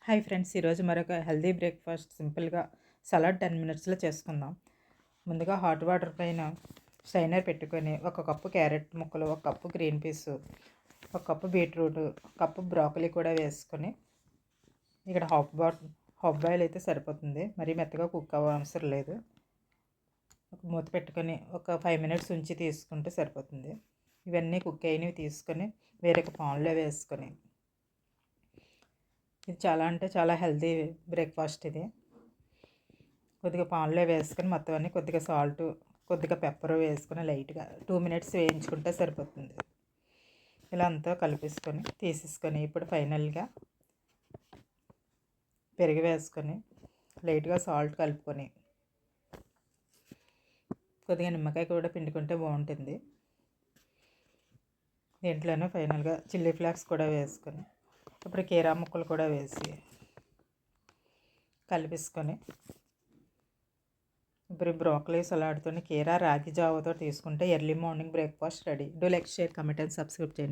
Hi friends, ఈరోజు మరొక healthy breakfast సింపుల్గా సలాడ్ 10 మినిట్స్లో చేసుకుందాం. ముందుగా హాట్ వాటర్ పైన స్ట్రైనర్ పెట్టుకొని 1 కప్పు క్యారెట్ ముక్కలు, 1 cup green peas, 1 cup beetroot, 1 cup broccoli కూడా వేసుకొని ఇక్కడ హాఫ్ బాయిల్ అయితే సరిపోతుంది. మరీ మెత్తగా కుక్ అవసరం లేదు. మూత పెట్టుకొని ఒక 5 మినిట్స్ ఉంచి తీసుకుంటే సరిపోతుంది. ఇవన్నీ కుక్ అయినవి తీసుకొని వేరొక పాన్లో వేసుకొని, ఇది చాలా హెల్తీ బ్రేక్ఫాస్ట్. ఇది కొద్దిగా పాన్లో వేసుకొని మొత్తం అన్నీ కొద్దిగా సాల్ట్, కొద్దిగా పెప్పర్ వేసుకొని లైట్గా 2 మినిట్స్ వేయించుకుంటే సరిపోతుంది. ఇలా అంతా కలిపేసుకొని తీసేసుకొని ఇప్పుడు ఫైనల్గా పెరుగు వేసుకొని లైట్గా సాల్ట్ కలుపుకొని కొద్దిగా నిమ్మకాయ కూడా పిండుకుంటే బాగుంటుంది. దీంట్లోనే ఫైనల్గా చిల్లీ ఫ్లేక్స్ కూడా వేసుకొని ఇప్పుడు కీరా ముక్కలు కూడా వేసి కలిపేసుకొని ఇప్పుడు బ్రోకలీ సలాడ్తో కీరా రాగి జావతో తీసుకుంటే early morning breakfast ready. Do like, share, comment and subscribe చేయండి.